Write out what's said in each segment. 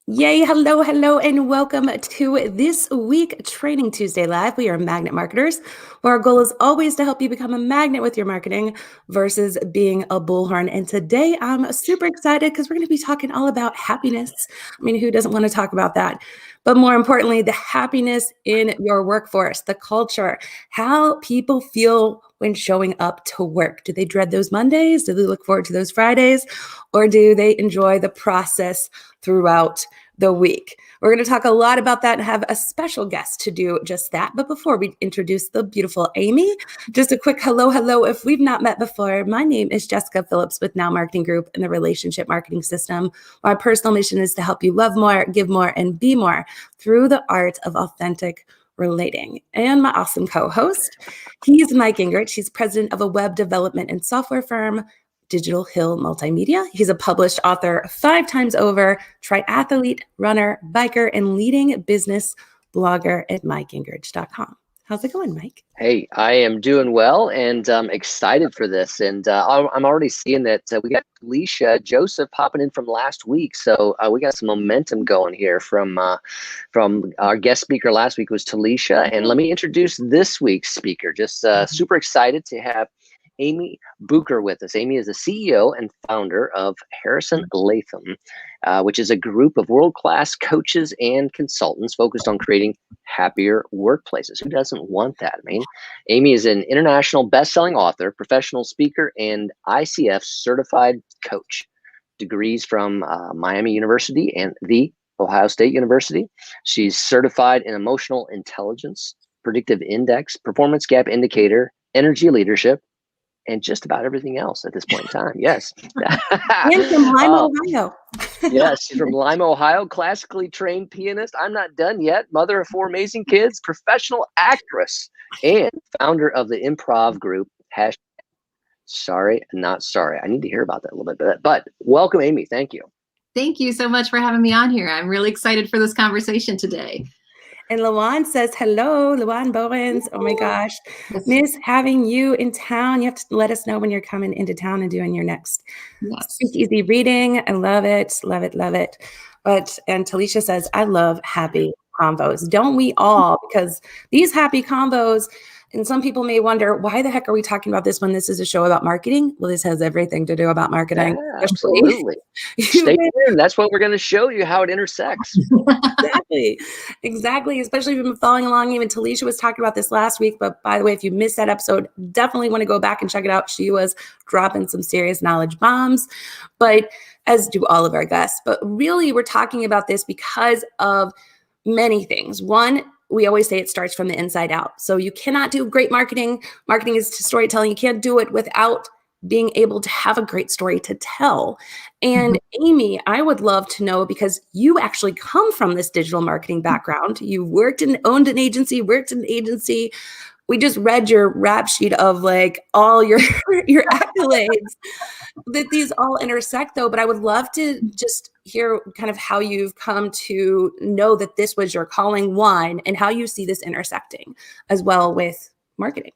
Yay, hello, hello, and welcome to this week Training Tuesday Live. We are magnet marketers, where our goal is always to help you become a magnet with your marketing versus being a bullhorn. And today I'm super excited because we're going to be talking all about happiness. I mean, who doesn't want to talk about that? But more importantly, the happiness in your workforce, the culture, how people feel when showing up to work. Do they dread those Mondays? Do they look forward to those Fridays? Or do they enjoy the process throughout the week? We're going to talk a lot about that and have a special guest to do just that. But before we introduce the beautiful Aimee, just a quick hello. If we've not met before, my name is Jessika Phillips with Now Marketing Group and the Relationship Marketing System. My personal mission is to help you love more, give more, and be more through the art of authentic relating. And my awesome co-host, he's Mike Gingerich. He's president of a web development and software firm, Digital Hill Multimedia. He's a published author 5 times over, triathlete, runner, biker, and leading business blogger at MikeGingerich.com. How's it going, Mike? Hey, I am doing well and excited for this. And I'm already seeing that we got Talisha Joseph popping in from last week. So we got some momentum going here from our guest speaker last week was Talisha. And let me introduce this week's speaker. Just super excited to have Aimee Bucher with us. Aimee is the CEO and founder of Harrison Latham, which is a group of world-class coaches and consultants focused on creating happier workplaces. Who doesn't want that? I mean, Aimee is an international best-selling author, professional speaker, and ICF certified coach. Degrees from Miami University and the Ohio State University. She's certified in emotional intelligence, predictive index, performance gap indicator, energy leadership, and just about everything else at this point in time. Yes. And from Lima, Ohio. Yes, she's from Lima, Ohio, classically trained pianist. I'm not done yet. Mother of 4 amazing kids, professional actress, and founder of the improv group, #Sorry Not Sorry. I need to hear about that a little bit. But welcome, Aimee. Thank you. Thank you so much for having me on here. I'm really excited for this conversation today. And Lawan says, hello, Lawan Bowens. Oh my gosh. Miss having you in town. You have to let us know when you're coming into town and doing your next speakeasy reading. I love it. And Talisha says, I love happy combos. Don't we all? Because these happy combos, and some people may wonder, why the heck are we talking about this when this is a show about marketing? Well, this has everything to do about marketing. Yeah, absolutely. Stay tuned. That's what we're going to show you, how it intersects. Exactly. Especially if you've been following along. Even Talisha was talking about this last week. But by the way, if you missed that episode, definitely want to go back and check it out. She was dropping some serious knowledge bombs, but as do all of our guests. But really, we're talking about this because of many things. One, we always say it starts from the inside out. So you cannot do great marketing. Marketing is storytelling. You can't do it without being able to have a great story to tell. And Aimee, I would love to know, because you actually come from this digital marketing background. You owned an agency, worked in an agency. We just read your rap sheet of like all your accolades, that these all intersect though. But I would love to just hear kind of how you've come to know that this was your calling, one, and how you see this intersecting as well with marketing.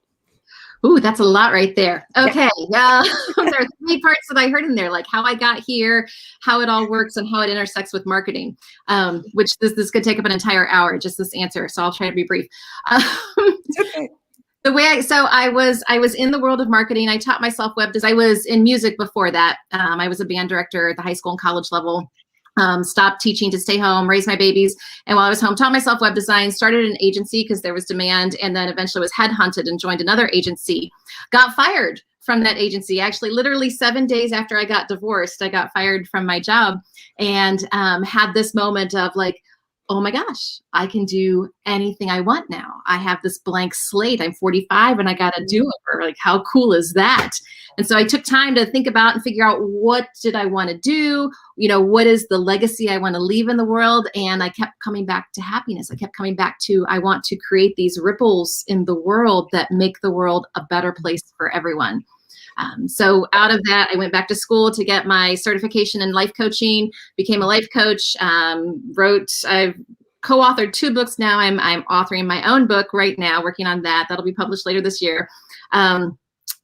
Ooh, that's a lot right there. Okay. There are 3 parts that I heard in there, like how I got here, how it all works, and how it intersects with marketing, which this could take up an entire hour, just this answer. So I'll try to be brief. Okay. I was in the world of marketing. I taught myself web design. I was in music before that. I was a band director at the high school and college level. Stopped teaching to stay home, raise my babies. And while I was home, taught myself web design, started an agency because there was demand, and then eventually was headhunted and joined another agency. Got fired from that agency. Actually, literally 7 days after I got divorced, I got fired from my job, and had this moment of like, oh my gosh, I can do anything I want now. I have this blank slate. I'm 45 and I got to do it. Or like, how cool is that? And so I took time to think about and figure out, what did I want to do? What is the legacy I want to leave in the world? And I kept coming back to happiness. I kept coming back to, I want to create these ripples in the world that make the world a better place for everyone. So out of that, I went back to school to get my certification in life coaching, became a life coach, I've co-authored 2 books now. I'm authoring my own book right now, working on that. That'll be published later this year.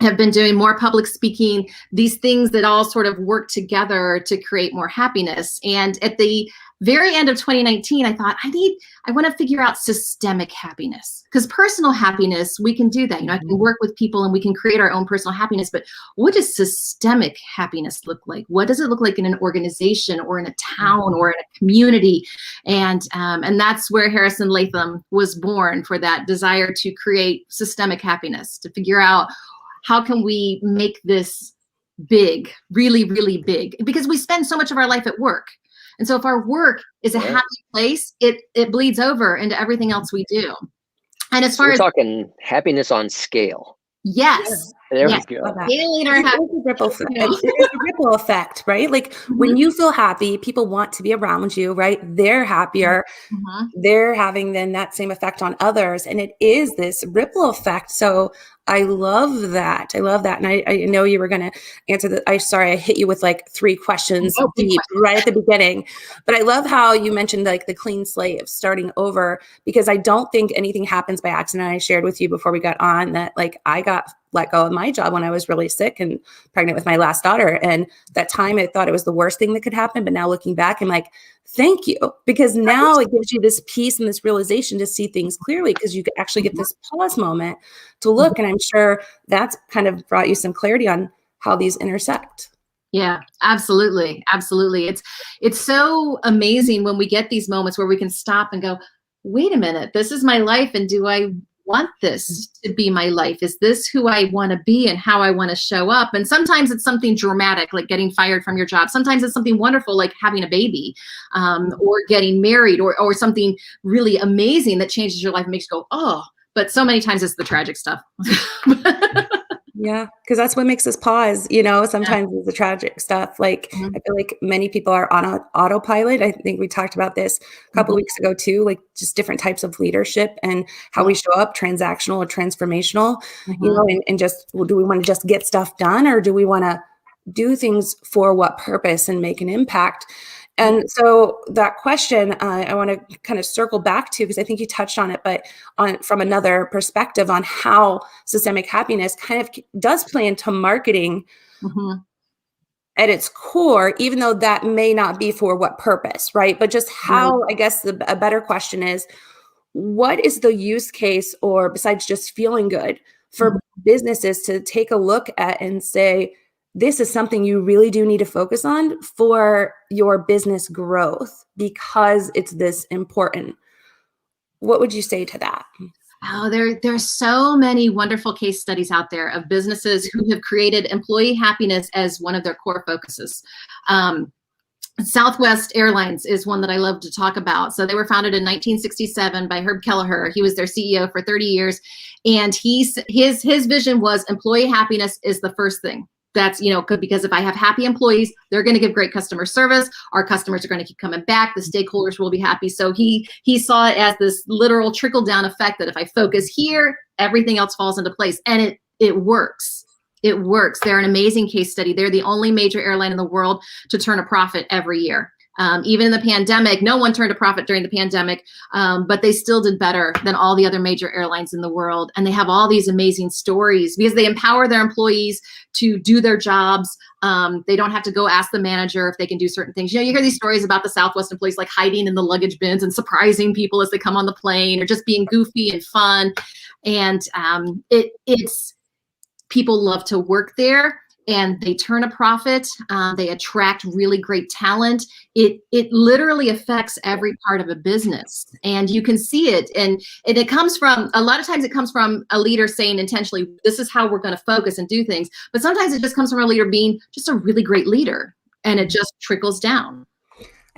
Have been doing more public speaking, these things that all sort of work together to create more happiness. And at the very end of 2019, I thought I want to figure out systemic happiness, because personal happiness, we can do that. I can work with people and we can create our own personal happiness, but what does systemic happiness look like? What does it look like in an organization or in a town or in a community? And that's where Harrison Latham was born, for that desire to create systemic happiness, to figure out how can we make this big, really, really big, because we spend so much of our life at work. And so if our work is a happy place, it bleeds over into everything else we do. And as far as talking happiness on scale. Yes. There we go. It's a ripple effect, right? Like when you feel happy, people want to be around you, right? They're happier. They're having then that same effect on others. And it is this ripple effect. So I love that. I love that. And I know you were going to answer that. I hit you with like 3 questions deep right at the beginning. But I love how you mentioned like the clean slate of starting over, because I don't think anything happens by accident. I shared with you before we got on that like I got let go of my job when I was really sick and pregnant with my last daughter. And that time I thought it was the worst thing that could happen. But now looking back, I'm like, thank you, because now it gives you this peace and this realization to see things clearly, because you actually get this pause moment to look. And I'm sure that's kind of brought you some clarity on how these intersect. Yeah, absolutely. Absolutely. It's so amazing when we get these moments where we can stop and go, wait a minute, this is my life. And do I want this to be my life? Is this who I want to be and how I want to show up? And sometimes it's something dramatic, like getting fired from your job. Sometimes it's something wonderful, like having a baby, or getting married, or something really amazing that changes your life and makes you go, oh. But so many times it's the tragic stuff. Yeah, because that's what makes us pause. Sometimes it's the tragic stuff. Like I feel like many people are on autopilot. I think we talked about this a couple of weeks ago too, like just different types of leadership and how we show up, transactional or transformational, and just, well, do we want to just get stuff done, or do we want to do things for what purpose and make an impact? And so that question, I want to kind of circle back to, because I think you touched on it, but from another perspective on how systemic happiness kind of does play into marketing at its core, even though that may not be for what purpose, right? But just how, I guess a better question is, what is the use case, or besides just feeling good, for businesses to take a look at and say, this is something you really do need to focus on for your business growth because it's this important? What would you say to that? Oh, there's so many wonderful case studies out there of businesses who have created employee happiness as one of their core focuses. Southwest Airlines is one that I love to talk about. So they were founded in 1967 by Herb Kelleher. He was their CEO for 30 years. And his vision was employee happiness is the first thing. That's, because if I have happy employees, they're going to give great customer service. Our customers are going to keep coming back. The stakeholders will be happy. So he saw it as this literal trickle down effect that if I focus here, everything else falls into place. And it works. It works. They're an amazing case study. They're the only major airline in the world to turn a profit every year. Even in the pandemic, no one turned a profit during the pandemic, but they still did better than all the other major airlines in the world. And they have all these amazing stories because they empower their employees to do their jobs. They don't have to go ask the manager if they can do certain things. You hear these stories about the Southwest employees like hiding in the luggage bins and surprising people as they come on the plane, or just being goofy and fun. And it's people love to work there. And they turn a profit. They attract really great talent. It literally affects every part of a business, and you can see it. And it comes from, a lot of times it comes from a leader saying intentionally, this is how we're going to focus and do things. But sometimes it just comes from a leader being just a really great leader, and it just trickles down.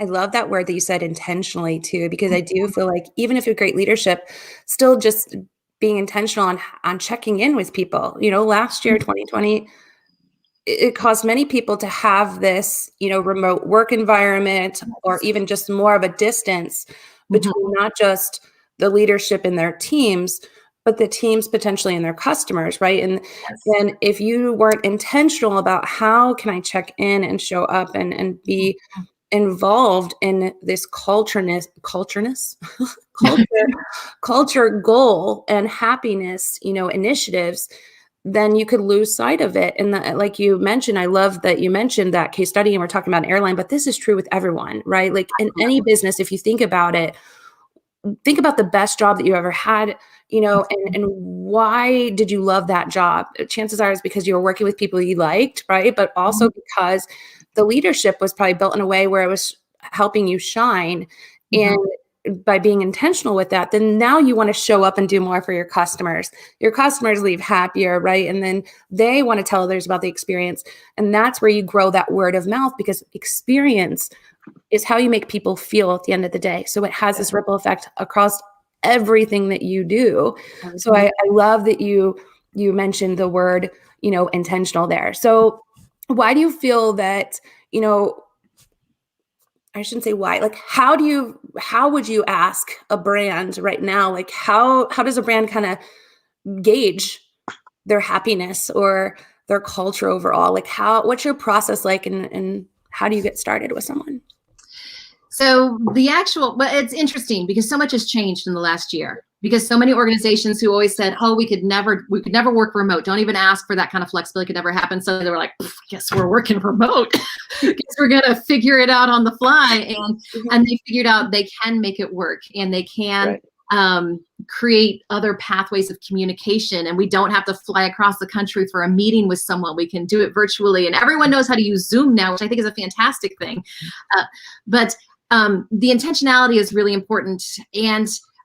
I love that word that you said, intentionally, too, because I do feel like even if you're great leadership, still just being intentional on checking in with people. Last year, 2020. It caused many people to have this, remote work environment, or even just more of a distance between not just the leadership in their teams, but the teams potentially in their customers, right? And then if you weren't intentional about how can I check in and show up and be involved in this culture goal and happiness, initiatives, then you could lose sight of it. And like you mentioned, I love that you mentioned that case study and we're talking about an airline, but this is true with everyone, right? Like in any business, if you think about it, think about the best job that you ever had, and why did you love that job? Chances are it's because you were working with people you liked, right? But also because the leadership was probably built in a way where it was helping you shine. And by being intentional with that, then now you want to show up and do more for your customers. Your customers leave happier, right? And then they want to tell others about the experience. And that's where you grow that word of mouth, because experience is how you make people feel at the end of the day. So it has this ripple effect across everything that you do. So I love that you mentioned the word, intentional there. So why do you feel that, I shouldn't say why, like, how would you ask a brand right now? Like how does a brand kind of gauge their happiness or their culture overall? Like what's your process like, and how do you get started with someone? So but it's interesting because so much has changed in the last year, because so many organizations who always said, oh, we could never work remote. Don't even ask for that kind of flexibility. It could never happen. So they were like, guess we're working remote. Guess we're going to figure it out on the fly. And they figured out they can make it work, and they can create other pathways of communication. And we don't have to fly across the country for a meeting with someone. We can do it virtually. And everyone knows how to use Zoom now, which I think is a fantastic thing. But the intentionality is really important.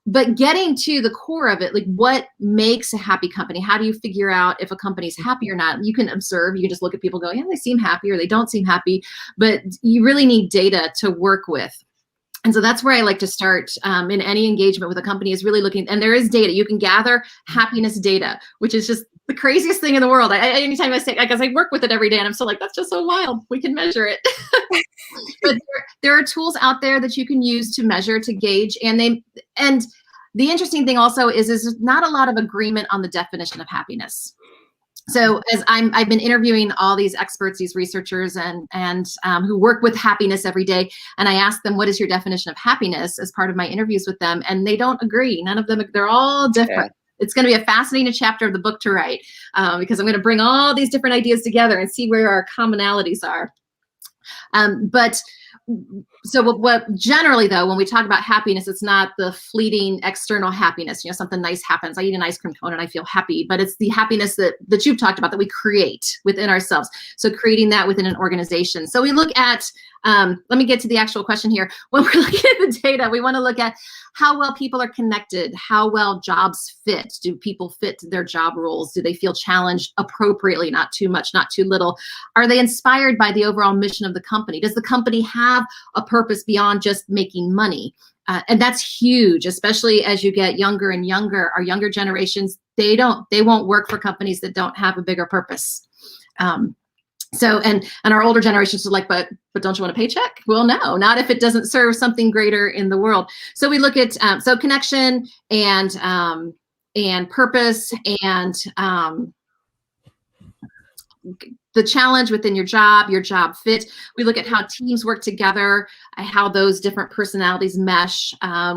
But getting to the core of it, like what makes a happy company? How do you figure out if a company's happy or not? You can observe, you can just look at people and go, yeah, they seem happy or they don't seem happy, but you really need data to work with. And so that's where I like to start in any engagement with a company, is really looking, and there is data. You can gather happiness data, which is just the craziest thing in the world. Anytime I say, because I work with it every day and I'm still like, that's just so wild. We can measure it. But there are tools out there that you can use to measure, to gauge. And the interesting thing also is there's not a lot of agreement on the definition of happiness. So as I've been interviewing all these experts, these researchers, and who work with happiness every day, and I ask them, what is your definition of happiness, as part of my interviews with them, and they don't agree. None of them, they're all different. Yeah. It's going to be a fascinating chapter of the book to write, because I'm going to bring all these different ideas together and see where our commonalities are. So what generally, though, when we talk about happiness, it's not the fleeting external happiness. Something nice happens. I eat an ice cream cone and I feel happy, but it's the happiness that you've talked about, that we create within ourselves. So creating that within an organization. So we look at, let me get to the actual question here. When we're looking at the data, we want to look at how well people are connected, how well jobs fit. Do people fit their job roles? Do they feel challenged appropriately, not too much, not too little? Are they inspired by the overall mission of the company? Does the company have a purpose beyond just making money? And that's huge, especially as you get younger and younger. Our younger generations, they won't work for companies that don't have a bigger purpose. So, and our older generations are like, but don't you want a paycheck? Well, no, not if it doesn't serve something greater in the world. So we look at, so connection and purpose and the challenge within your job fit. We look at how teams work together, how those different personalities mesh.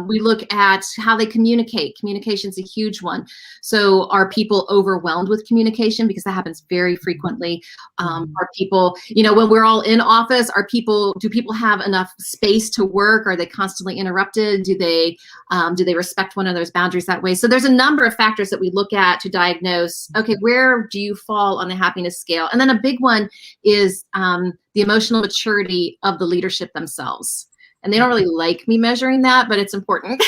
We look at how they communicate. Communication's a huge one. So are people overwhelmed with communication? Because that happens very frequently. Are people, when we're all in office, do people have enough space to work? Are they constantly interrupted? Do they respect one another's boundaries that way? So there's a number of factors that we look at to diagnose, okay, where do you fall on the happiness scale? And then a big one is the emotional maturity of the leadership themselves. And they don't really like me measuring that, but it's important.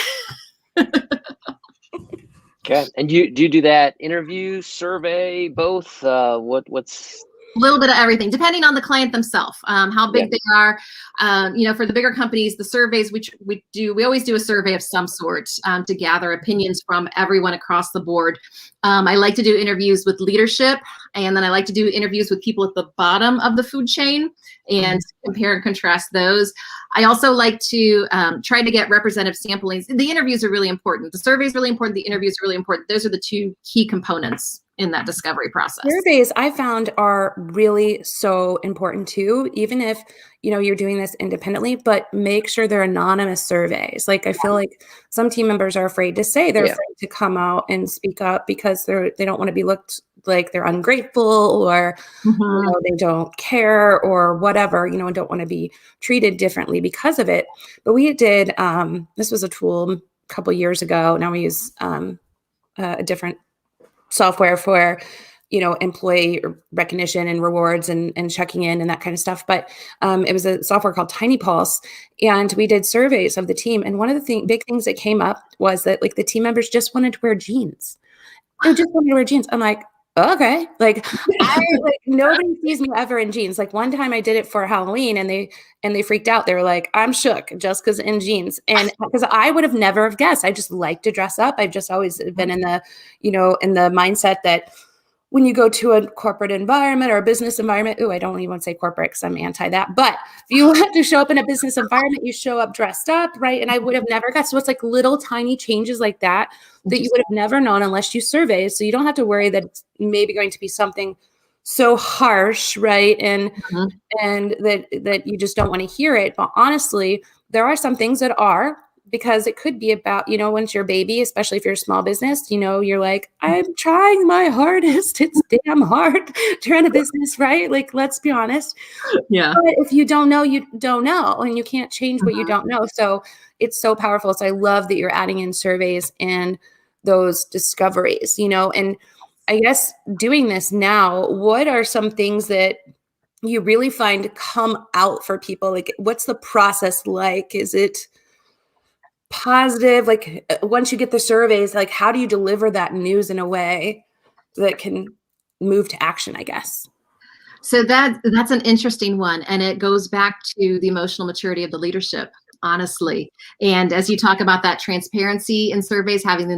Okay. And do you do that interview, survey, both? What's a little bit of everything, depending on the client themselves, how big they are. For the bigger companies, the surveys, which we always do a survey of some sort to gather opinions from everyone across the board. I like to do interviews with leadership, and then I like to do interviews with people at the bottom of the food chain and compare and contrast those. I also like to try to get representative samplings. The interviews are really important. The survey is really important. The interviews are really important. Those are the two key components in that discovery process. Surveys I found are really so important too, even if you're doing this independently, but make sure they're anonymous surveys. Like I feel like some team members are afraid to say they're afraid to come out and speak up because they don't want to be looked like they're ungrateful or they don't care or whatever, and don't want to be treated differently because of it. But we did, this was a tool a couple years ago. Now we use a different software for, employee recognition and rewards and checking in and that kind of stuff. But it was a software called Tiny Pulse. And we did surveys of the team. And one of the big things that came up was that like the team members just wanted to wear jeans. They just wanted to wear jeans. I'm like, okay. Like, nobody sees me ever in jeans. Like one time I did it for Halloween and they freaked out. They were like, I'm shook Jessica's in jeans. And because I would have never have guessed. I just like to dress up. I've just always been in the, in the mindset that when you go to a corporate environment or a business environment, I don't even want to say corporate because I'm anti that. But if you want to show up in a business environment, you show up dressed up, right? And I would have never guessed. So it's like little tiny changes like that you would have never known unless you survey. So you don't have to worry that it's maybe going to be something so harsh, right? And that you just don't want to hear it. But honestly, there are some things that are, because it could be about, once you're a baby, especially if you're a small business, you're like, I'm trying my hardest. It's damn hard to run a business, right? Like, let's be honest. Yeah. But if you don't know, you don't know, and you can't change what you don't know. So it's so powerful. So I love that you're adding in surveys and those discoveries, and I guess doing this now, what are some things that you really find come out for people? Like, what's the process like? Is it positive? Like once you get the surveys, like how do you deliver that news in a way that can move to action, I guess? So that's an interesting one. And it goes back to the emotional maturity of the leadership, honestly. And as you talk about that transparency in surveys, having the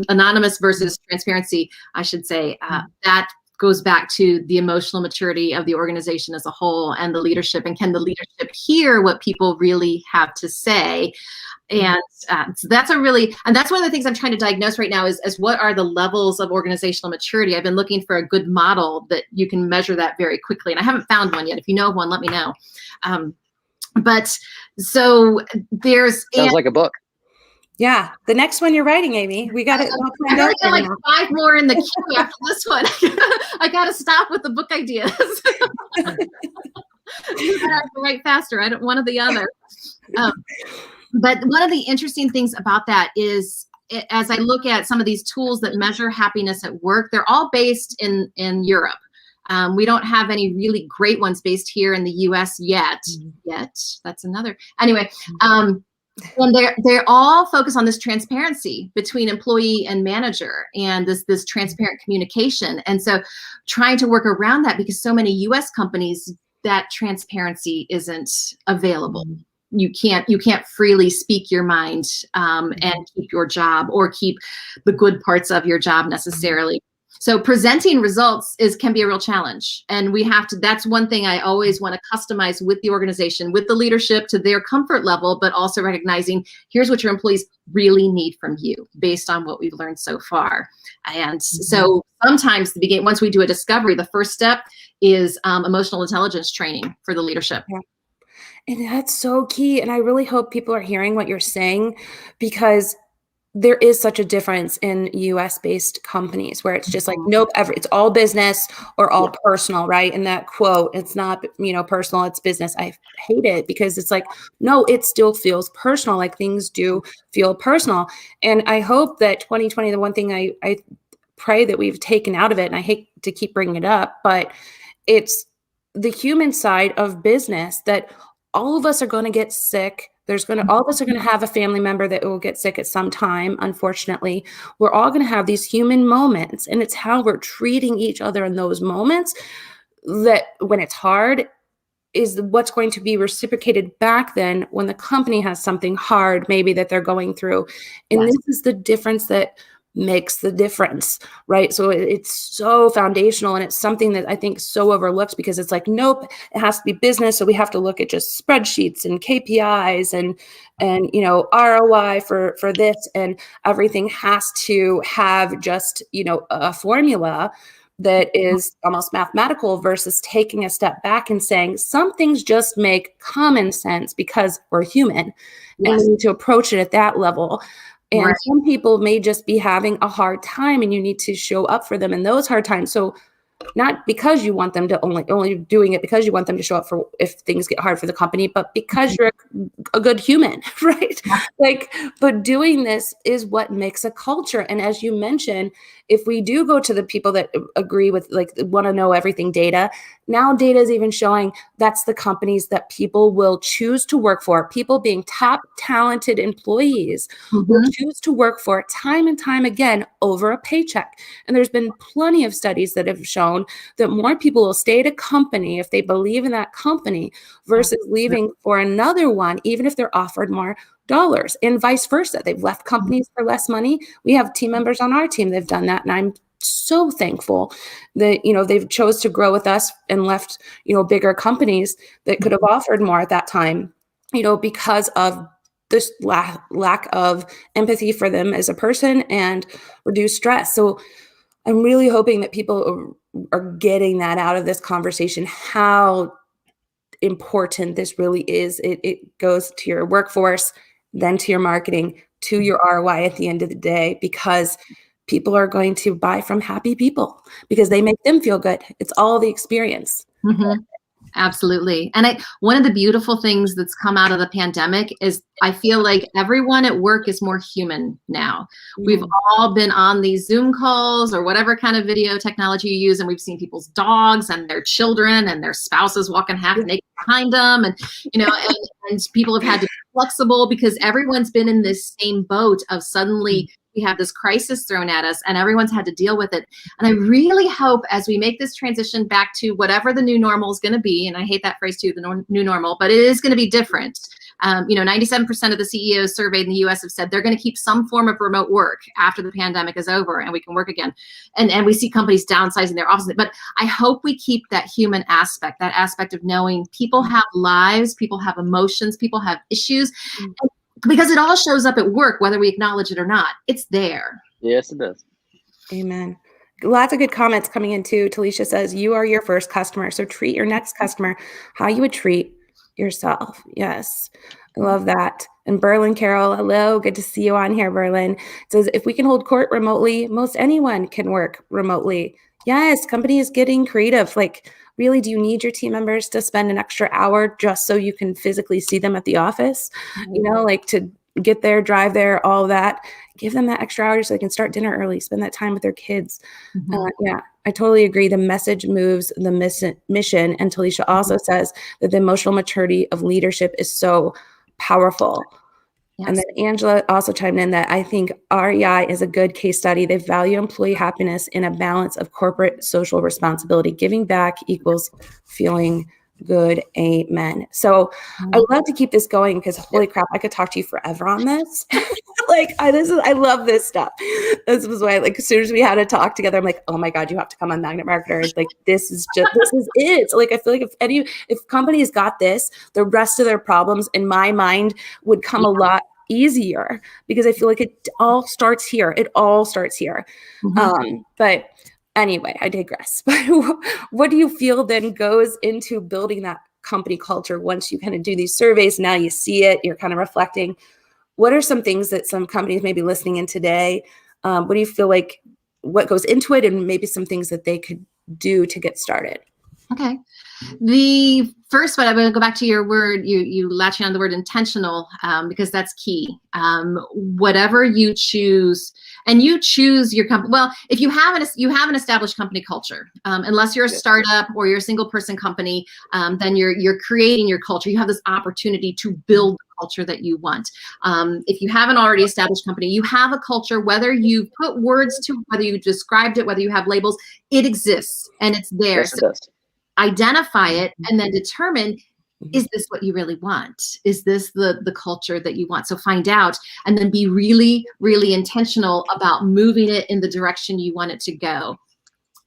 anonymous versus transparency, I should say, that goes back to the emotional maturity of the organization as a whole and the leadership. And can the leadership hear what people really have to say? And so that's one of the things I'm trying to diagnose right now is what are the levels of organizational maturity? I've been looking for a good model that you can measure that very quickly. And I haven't found one yet. If you know of one, let me know. But so sounds like a book. Yeah. The next one you're writing, Aimee, we got it. I got like 5 more in the queue after this one. I got to stop with the book ideas. I have to write faster. I don't one or the other. But one of the interesting things about that is, as I look at some of these tools that measure happiness at work, they're all based in Europe. We don't have any really great ones based here in the US yet. That's another. Anyway, and they're all focused on this transparency between employee and manager and this transparent communication. And so trying to work around that, because so many US companies, that transparency isn't available. You can't freely speak your mind and keep your job or keep the good parts of your job necessarily. So presenting results can be a real challenge. And that's one thing I always want to customize with the organization, with the leadership to their comfort level, but also recognizing here's what your employees really need from you based on what we've learned so far. And so sometimes once we do a discovery, the first step is emotional intelligence training for the leadership. Yeah. And that's so key. And I really hope people are hearing what you're saying, because there is such a difference in US-based companies where it's just like, nope, it's all business or all personal, right? And that quote, it's not, personal, it's business. I hate it because it's like, no, it still feels personal. Like things do feel personal. And I hope that 2020, the one thing I pray that we've taken out of it, and I hate to keep bringing it up, but it's the human side of business that all of us are going to get sick. All of us are going to have a family member that will get sick at some time. Unfortunately, we're all going to have these human moments, and it's how we're treating each other in those moments that when it's hard is what's going to be reciprocated back then when the company has something hard, maybe that they're going through. And This is the difference that makes the difference, right? So it's so foundational, and it's something that I think so overlooked because it's like, nope, it has to be business. So we have to look at just spreadsheets and KPIs and ROI for this, and everything has to have just, a formula that is almost mathematical versus taking a step back and saying some things just make common sense because we're human and we need to approach it at that level. And Right. some people may just be having a hard time, and you need to show up for them in those hard times. So not because you want them to only doing it because you want them to show up for if things get hard for the company, but because you're a good human, right? Like, but doing this is what makes a culture. And as you mentioned, if we do go to the people that agree with, like, want to know everything data, now data is even showing that's the companies that people will choose to work for. People being top talented employees will choose to work for time and time again over a paycheck. And there's been plenty of studies that have shown that more people will stay at a company if they believe in that company versus leaving for another one, even if they're offered more dollars, and vice versa. They've left companies for less money. We have team members on our team that have done that, and I'm so thankful that, you know, they've chose to grow with us and left, you know, bigger companies that could have offered more at that time, you know, because of this lack of empathy for them as a person and reduced stress. So I'm really hoping that people are getting that out of this conversation, how important this really is. It goes to your workforce, then to your marketing, to your ROI at the end of the day, because people are going to buy from happy people because they make them feel good. It's all the experience. Absolutely. And one of the beautiful things that's come out of the pandemic is I feel like everyone at work is more human now. We've all been on these Zoom calls or whatever kind of video technology you use, and we've seen people's dogs and their children and their spouses walking half naked behind them. And, you know, and people have had to be flexible because everyone's been in this same boat of suddenly we have this crisis thrown at us and everyone's had to deal with it. And I really hope as we make this transition back to whatever the new normal is going to be, and I hate that phrase too, the new normal, but it is going to be different. You know, 97% of the CEOs surveyed in the US have said they're going to keep some form of remote work after the pandemic is over and we can work again. And we see companies downsizing their offices. But I hope we keep that human aspect, that aspect of knowing people have lives, people have emotions, people have issues. Because it all shows up at work, whether we acknowledge it or not. It's there. Yes, it does. Amen. Lots of good comments coming in too. Talisha says, you are your first customer, so treat your next customer how you would treat yourself. Yes, I love that. And Berlin Carol, hello, good to see you on here, Berlin. It says, if we can hold court remotely, most anyone can work remotely. Yes, companies getting creative. Like, really, do you need your team members to spend an extra hour just so you can physically see them at the office? You know, like to get there, drive there, all of that. Give them that extra hour so they can start dinner early, spend that time with their kids. Yeah, I totally agree. The message moves the mission. And Talisha also says that the emotional maturity of leadership is so powerful. Yes. And then Angela also chimed in that I think REI is a good case study. They value employee happiness in a balance of corporate social responsibility. Giving back equals feeling good. Amen. So I would love to keep this going because holy crap, I could talk to you forever on this. Like I love this stuff. This was why, like, as soon as we had a talk together, I'm like, oh my God, you have to come on Magnet Marketer. Like, this is it. So, like, I feel like if companies got this, the rest of their problems in my mind would come a lot easier because I feel like it all starts here. It all starts here. But anyway, I digress. But what do you feel then goes into building that company culture once you kind of do these surveys? Now you see it, you're kind of reflecting. What are some things that some companies may be listening in today? What do you feel like, what goes into it, and maybe some things that they could do to get started? Okay. The first one, I'm going to go back to your word, you latching on the word intentional, because that's key. Whatever you choose, and you choose your company. Well, if you have an established company culture, unless you're a startup or you're a single person company, then you're creating your culture. You have this opportunity to build the culture that you want. If you haven't already established company, you have a culture, whether you put words to, whether you described it, whether you have labels, it exists and it's there. Yes, it does. Identify it and then determine, is this what you really want? Is this the culture that you want? So find out and then be really, really intentional about moving it in the direction you want it to go.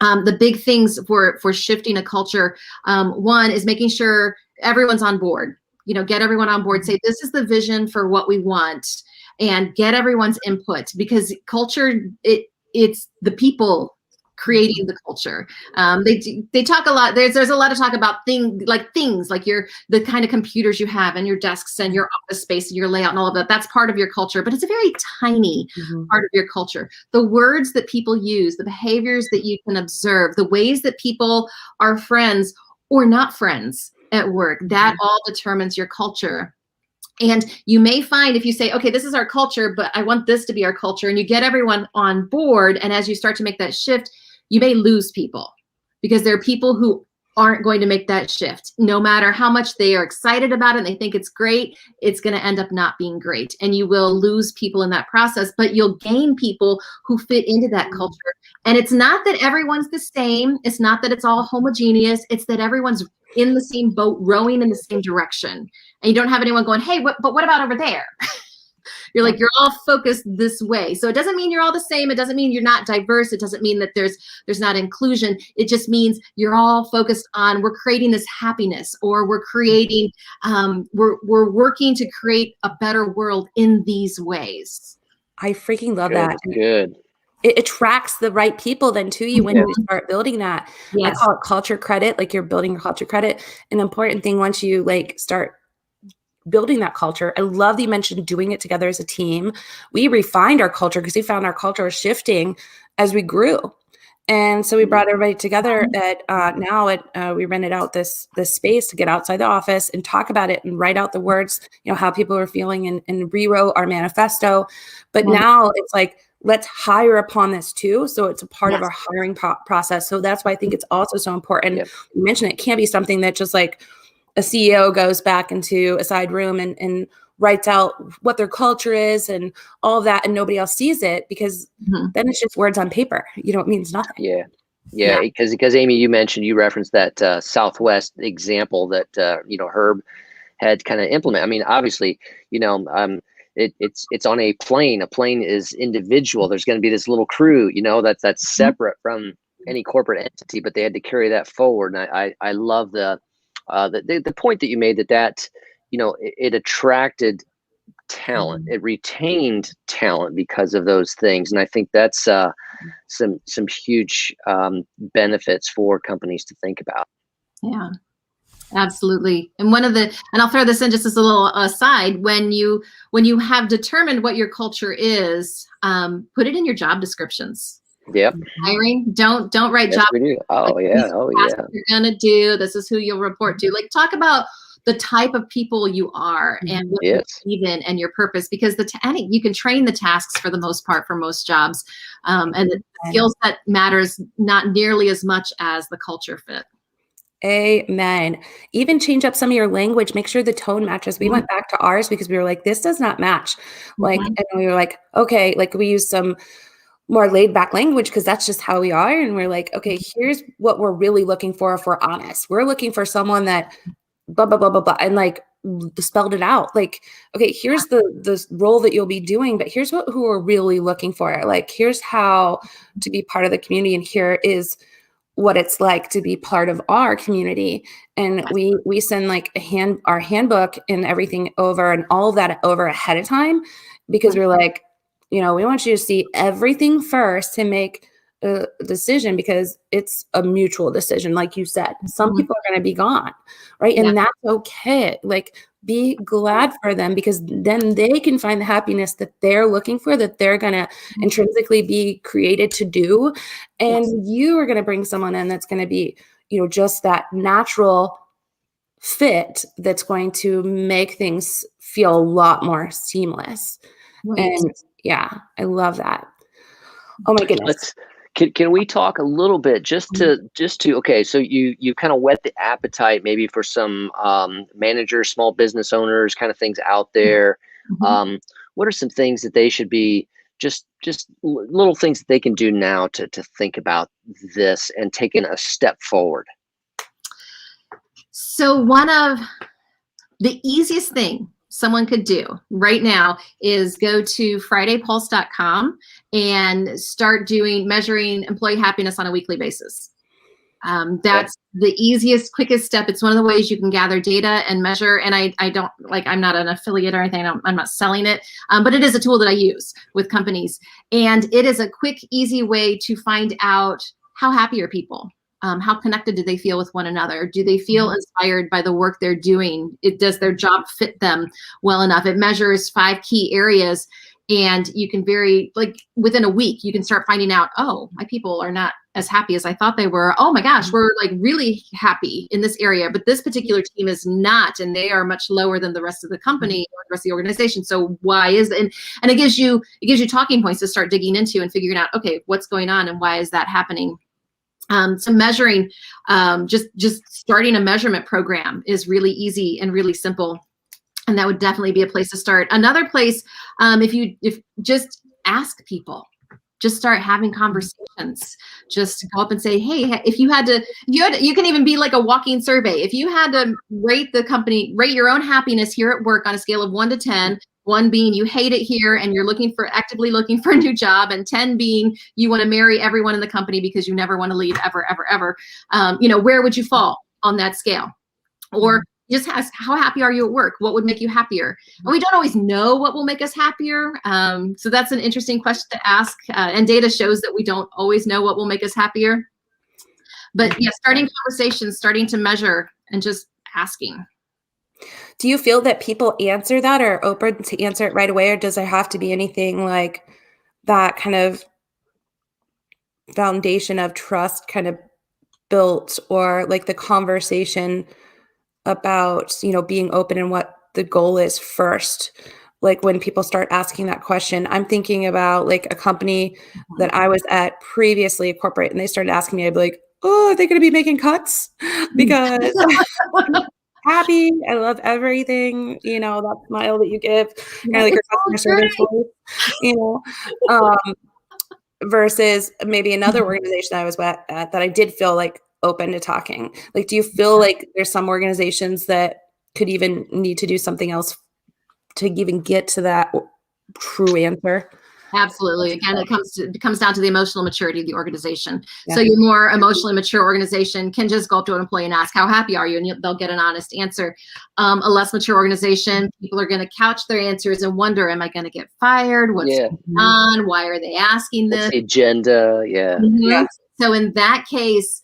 The big things for shifting a culture, one is making sure everyone's on board. You know, get everyone on board, say, this is the vision for what we want, and get everyone's input, because culture, it's the people creating the culture. They talk a lot. There's a lot of talk about things like the kind of computers you have and your desks and your office space and your layout and all of that. That's part of your culture, but it's a very tiny part of your culture. The words that people use, the behaviors that you can observe, the ways that people are friends or not friends at work, that all determines your culture. And you may find if you say, okay, this is our culture, but I want this to be our culture, and you get everyone on board, and as you start to make that shift, you may lose people because there are people who aren't going to make that shift. No matter how much they are excited about it and they think it's great, it's going to end up not being great. And you will lose people in that process, but you'll gain people who fit into that culture. And it's not that everyone's the same. It's not that it's all homogeneous. It's that everyone's in the same boat, rowing in the same direction. And you don't have anyone going, hey, but what about over there? You're like, you're all focused this way. So it doesn't mean you're all the same. It doesn't mean you're not diverse. It doesn't mean that there's not inclusion. It just means you're all focused on, we're creating this happiness, or we're creating, we're working to create a better world in these ways. I freaking love that. Good. It attracts the right people then to you when you start building that. Yes. I call it culture credit. Like, you're building your culture credit. An important thing once you like start building that culture. I love that you mentioned doing it together as a team. We refined our culture because we found our culture was shifting as we grew. And so we brought everybody together we rented out this space to get outside the office and talk about it and write out the words, how people are feeling, and rewrote our manifesto. But now it's like, let's hire upon this too. So it's a part of our hiring process. So that's why I think it's also so important. You mentioned it can't be something that just like a CEO goes back into a side room and writes out what their culture is and all of that, and nobody else sees it, because then it's just words on paper. It means nothing. Yeah. Because Aimee, you referenced that Southwest example that Herb had kind of implemented. I mean, obviously, it's on a plane. A plane is individual. There's going to be this little crew, that's separate from any corporate entity, but they had to carry that forward. And I love the point that you made that it attracted talent, it retained talent because of those things. And I think that's some huge benefits for companies to think about. Yeah, absolutely. And and I'll throw this in just as a little aside, when you have determined what your culture is, put it in your job descriptions. Yep. Hiring, don't write job. We do. Oh yeah. What you're gonna do. This is who you'll report to. Like, talk about the type of people you are and what you believe in and your purpose, because you can train the tasks for the most part for most jobs, and the skill set matters not nearly as much as the culture fit. Amen. Even change up some of your language. Make sure the tone matches. We went back to ours because we were like, this does not match. And we were like, okay, like we use some more laid back language because that's just how we are. And we're like, okay, here's what we're really looking for if we're honest. We're looking for someone that blah, blah, blah, blah, blah. And like spelled it out. Like, okay, here's the role that you'll be doing, but here's who we're really looking for. Like, here's how to be part of the community. And here is what it's like to be part of our community. And we send like our handbook and everything over and all of that over ahead of time, because we're like, we want you to see everything first to make a decision, because it's a mutual decision. Like you said, some people are going to be gone, right? And that's okay. Like, be glad for them, because then they can find the happiness that they're looking for, that they're going to intrinsically be created to do. And you are going to bring someone in that's going to be, just that natural fit that's going to make things feel a lot more seamless. Right. And I love that. Oh my goodness. Can we talk a little bit just to okay, so you kind of whet the appetite maybe for some managers, small business owners, kind of things out there. What are some things that they should be just little things that they can do now to think about this and taking a step forward? So one of the easiest thing someone could do right now is go to fridaypulse.com and start measuring employee happiness on a weekly basis. That's the easiest, quickest step. It's one of the ways you can gather data and measure. And I don't I'm not an affiliate or anything. I'm not selling it, but it is a tool that I use with companies. And it is a quick, easy way to find out how happy are people? How connected do they feel with one another? Do they feel inspired by the work they're doing? Does their job fit them well enough? It measures 5 key areas, and you can within a week, you can start finding out, oh, my people are not as happy as I thought they were. Oh my gosh, we're like really happy in this area, but this particular team is not, and they are much lower than the rest of the company or the rest of the organization. So why is it? And it gives you talking points to start digging into and figuring out, okay, what's going on and why is that happening? So measuring, just starting a measurement program is really easy and really simple. And that would definitely be a place to start. Another place, if just ask people, just start having conversations, just go up and say, hey, if you can even be like a walking survey. If you had to rate your own happiness here at work on a scale of 1 to 10, 1 being you hate it here and you're actively looking for a new job, and 10 being you want to marry everyone in the company because you never want to leave ever, ever, ever. Where would you fall on that scale? Or just ask, how happy are you at work? What would make you happier? And we don't always know what will make us happier. So that's an interesting question to ask. And data shows that we don't always know what will make us happier. But yeah, starting conversations, starting to measure, and just asking. Do you feel that people answer that or are open to answer it right away? Or does there have to be anything like that kind of foundation of trust kind of built, or like the conversation about, being open and what the goal is first? Like when people start asking that question, I'm thinking about like a company that I was at previously, a corporate, and they started asking me, I'd be like, oh, are they going to be making cuts? Because happy, I love everything, that smile that you give, like your customer service voice, versus maybe another organization I was at that I did feel like open to talking. Like, do you feel like there's some organizations that could even need to do something else to even get to that true answer? Absolutely. Again, it comes down to the emotional maturity of the organization. Yeah. So your more emotionally mature organization can just go up to an employee and ask, how happy are you? And they'll get an honest answer. A less mature organization, people are going to couch their answers and wonder, am I going to get fired? What's going on? Why are they asking this? What's the agenda? Yeah. Yeah. So in that case,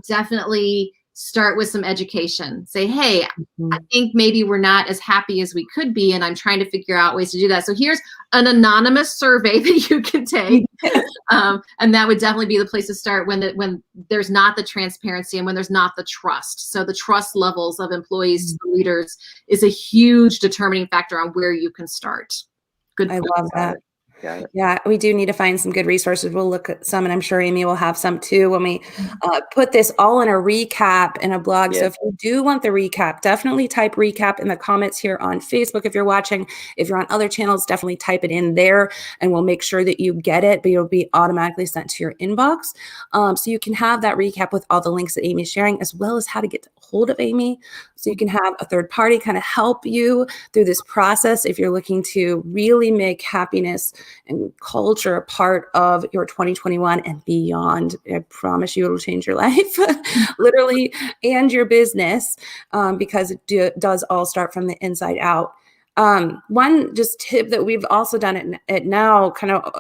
definitely start with some education. Say, hey, I think maybe we're not as happy as we could be, and I'm trying to figure out ways to do that. So here's an anonymous survey that you can take. And that would definitely be the place to start when there's not the transparency and when there's not the trust. So the trust levels of employees to leaders is a huge determining factor on where you can start. I love that. Yeah, we do need to find some good resources. We'll look at some, and I'm sure Aimee will have some too when we put this all in a recap in a blog. So if you do want the recap, definitely type recap in the comments here on Facebook if you're watching. If you're on other channels, definitely type it in there, and we'll make sure that you get it, but it'll be automatically sent to your inbox. So you can have that recap with all the links that Aimee's sharing, as well as how to get a hold of Aimee. So you can have a third party kind of help you through this process if you're looking to really make happiness and culture a part of your 2021 and beyond. I promise you it'll change your life, literally, and your business, because it does all start from the inside out. One just tip that we've also done it now,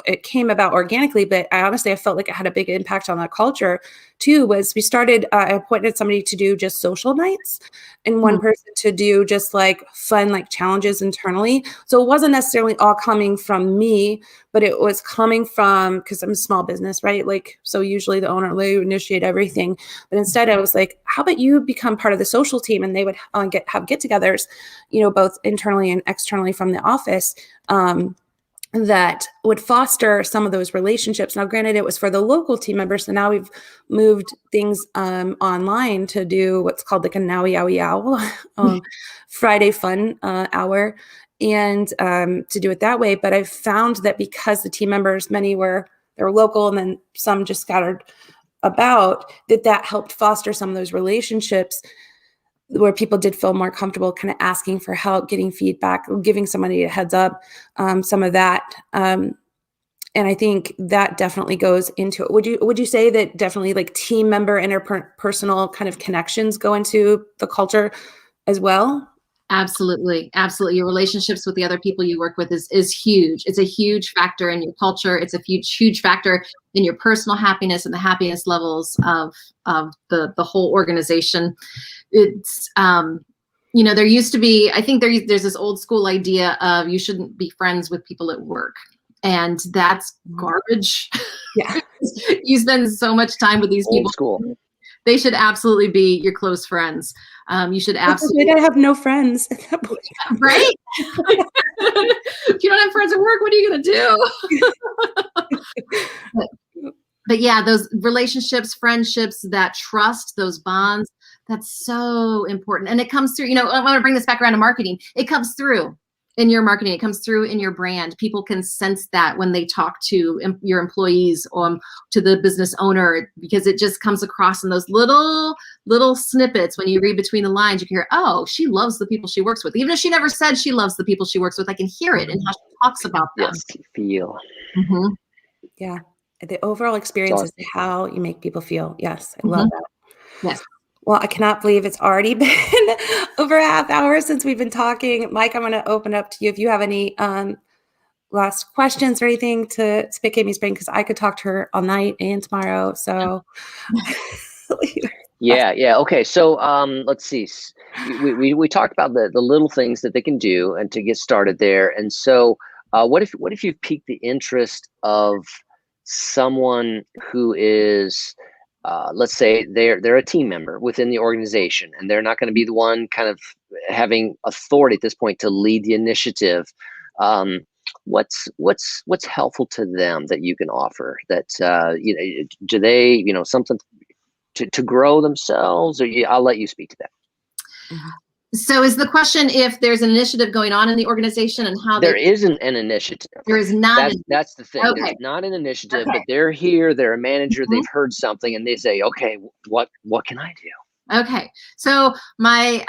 it came about organically, but I felt like it had a big impact on the culture too, was we started, I appointed somebody to do just social nights and one person to do just like fun, like challenges internally. So it wasn't necessarily all coming from me, but it was coming from, because I'm a small business, right? Like, so usually the owner, they initiate everything, but instead I was like, how about you become part of the social team? And they would have get-togethers, both internally and externally from the office, that would foster some of those relationships. Now, granted, it was for the local team members. So now we've moved things online to do what's called like a Now Yow Yow Friday fun hour, and to do it that way. But I've found that because the team members, they were local and then some just scattered about, that helped foster some of those relationships where people did feel more comfortable kind of asking for help, getting feedback, giving somebody a heads up, some of that. And I think that definitely goes into it. Would you say that definitely like team member interpersonal kind of connections go into the culture as well? Absolutely. Absolutely. Your relationships with the other people you work with is huge. It's a huge factor in your culture. It's a huge factor in your personal happiness and the happiness levels of the whole organization. It's, there used to be, I think there's this old school idea of you shouldn't be friends with people at work. And that's garbage. Yeah. You spend so much time with these people. Old school. They should absolutely be your close friends. You should absolutely. I have no friends. Right? If you don't have friends at work, what are you going to do? But yeah, those relationships, friendships, that trust, those bonds, that's so important. And it comes through, I want to bring this back around to marketing. It comes through in your marketing. It comes through in your brand. People can sense that when they talk to your employees or to the business owner, because it just comes across in those little snippets. When you read between the lines, you can hear, oh, she loves the people she works with. Even if she never said she loves the people she works with, I can hear it in how she talks about them. Yes, feel. Mm-hmm. Yeah. The overall experience is how you make people feel. Yes. I love that. Yes. Well, I cannot believe it's already been over a half hour since we've been talking. Mike, I'm going to open up to you if you have any last questions or anything to pick Aimee's brain, because I could talk to her all night and tomorrow. So yeah. Okay. So let's see. We talked about the little things that they can do and to get started there. And so what if you've piqued the interest of someone who is let's say they're a team member within the organization, and they're not going to be the one kind of having authority at this point to lead the initiative. What's helpful to them that you can offer? That do they something to grow themselves? Or I'll let you speak to that. So is the question if there's an initiative going on in the organization and how there isn't an initiative? There is not. That's the thing. Okay. There's not an initiative, but they're here. They're a manager. They've heard something, and they say, "Okay, what can I do?" Okay, so my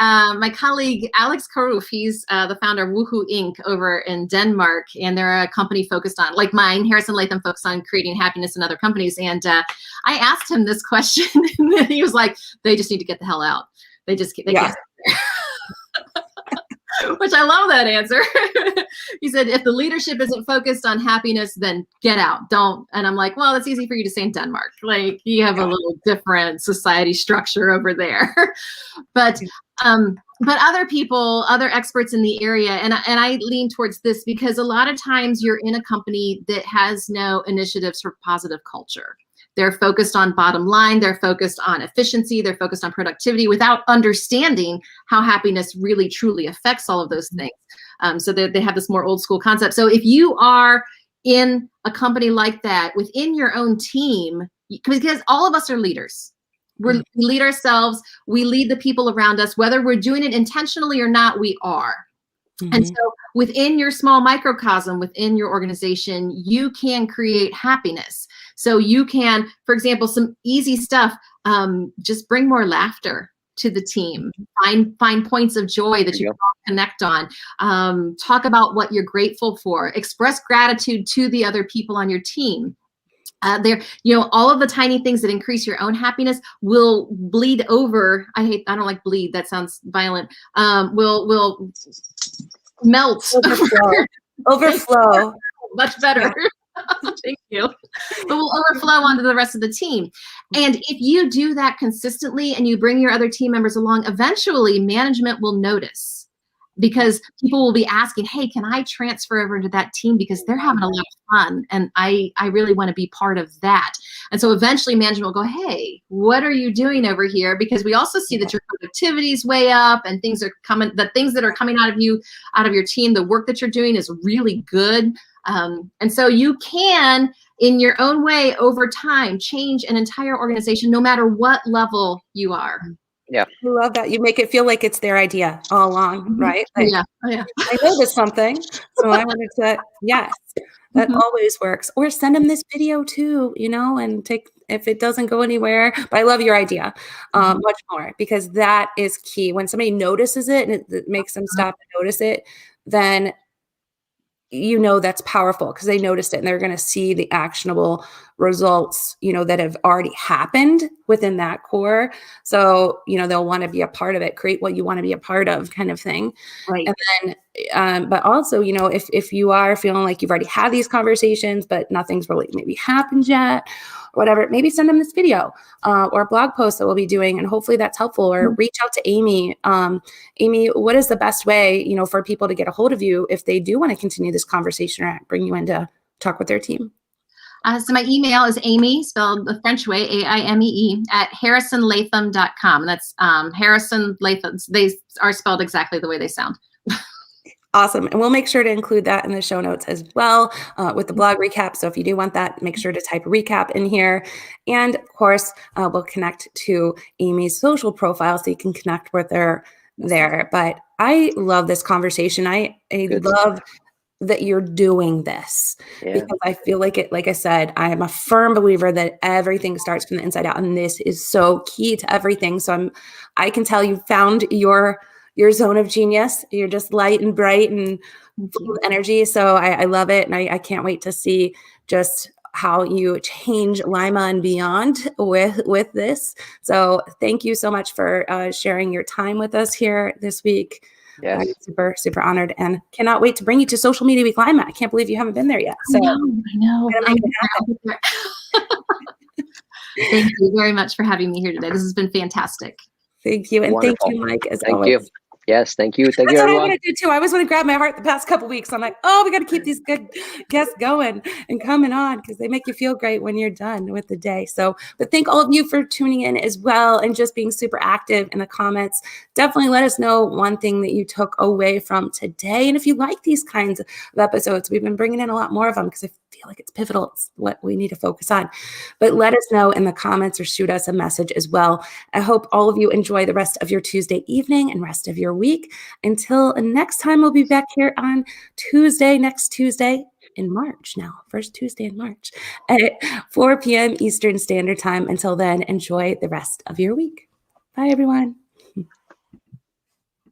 colleague Alex Karuf, he's the founder of Woohoo Inc. over in Denmark, and they're a company focused on, like mine, Harrison Latham, focused on creating happiness in other companies. And I asked him this question, and he was like, "They just need to get the hell out. They can't." Which I love that answer. He said, if the leadership isn't focused on happiness, then get out. Don't. And I'm like, well, that's easy for you to say in Denmark. Like, you have a little different society structure over there. But other people, other experts in the area, and I lean towards this because a lot of times you're in a company that has no initiatives for positive culture. They're focused on bottom line. They're focused on efficiency. They're focused on productivity without understanding how happiness really, truly affects all of those things. So they have this more old school concept. So if you are in a company like that within your own team, because all of us are leaders. We lead ourselves. We lead the people around us, whether we're doing it intentionally or not, we are. And so within your small microcosm, within your organization, you can create happiness. So you can, for example, some easy stuff, just bring more laughter to the team, find points of joy that you can connect on, talk about what you're grateful for, express gratitude to the other people on your team. All of the tiny things that increase your own happiness will bleed over. I don't like bleed. That sounds violent. Will melt. Overflow. Much better. Thank you. But will overflow onto the rest of the team. And if you do that consistently and you bring your other team members along, eventually management will notice. Because people will be asking, hey, can I transfer over into that team because they're having a lot of fun and I really want to be part of that. And so eventually management will go, hey, what are you doing over here? Because we also see that your productivity is way up and the things that are coming out of your team, the work that you're doing is really good. And so you can, in your own way, over time, change an entire organization, no matter what level you are. Yeah. I love that. You make it feel like it's their idea all along, right? Like, yeah. I know there's something, so I wanted to, yes, that always works. Or send them this video too, and take, if it doesn't go anywhere, but I love your idea much more, because that is key. When somebody notices it and it makes them stop and notice it, then that's powerful because they noticed it and they're going to see the actionable results, that have already happened within that core. So, they'll want to be a part of it, create what you want to be a part of kind of thing. Right. And then, but also, if you are feeling like you've already had these conversations, but nothing's really maybe happened yet, or whatever, maybe send them this video or a blog post that we'll be doing, and hopefully that's helpful. Or reach out to Aimee. Aimee, what is the best way, for people to get a hold of you if they do want to continue this conversation or bring you in to talk with their team? So my email is Aimee, spelled the French way, AIMEE, at harrisonlatham.com. That's Harrison Latham. They are spelled exactly the way they sound. Awesome. And we'll make sure to include that in the show notes as well with the blog recap. So if you do want that, make sure to type recap in here. And of course, we'll connect to Aimee's social profile so you can connect with her there. But I love this conversation. I love that you're doing this because I feel like I said, I am a firm believer that everything starts from the inside out. And this is so key to everything. So I can tell you found your zone of genius. You're just light and bright and full of energy. So I love it. And I can't wait to see just how you change Lima and beyond with this. So thank you so much for sharing your time with us here this week. Yes. I'm super, super honored and cannot wait to bring you to Social Media Week Lima. I can't believe you haven't been there yet. So I know. Thank you very much for having me here today. This has been fantastic. Thank you. And Wonderful. Thank you, Mike, as Thank always. you. Yes, thank you. Thank That's you, what everyone. I want to do too. I always want to grab my heart the past couple weeks. I'm like, we got to keep these good guests going and coming on because they make you feel great when you're done with the day. So, but thank all of you for tuning in as well and just being super active in the comments. Definitely let us know one thing that you took away from today. And if you like these kinds of episodes, we've been bringing in a lot more of them because I feel like it's pivotal. It's what we need to focus on. But let us know in the comments or shoot us a message as well. I hope all of you enjoy the rest of your Tuesday evening and rest of your week. Until next time, we'll be back here on next Tuesday in March now, first Tuesday in March at 4 p.m. Eastern Standard Time. Until then, enjoy the rest of your week. Bye, everyone.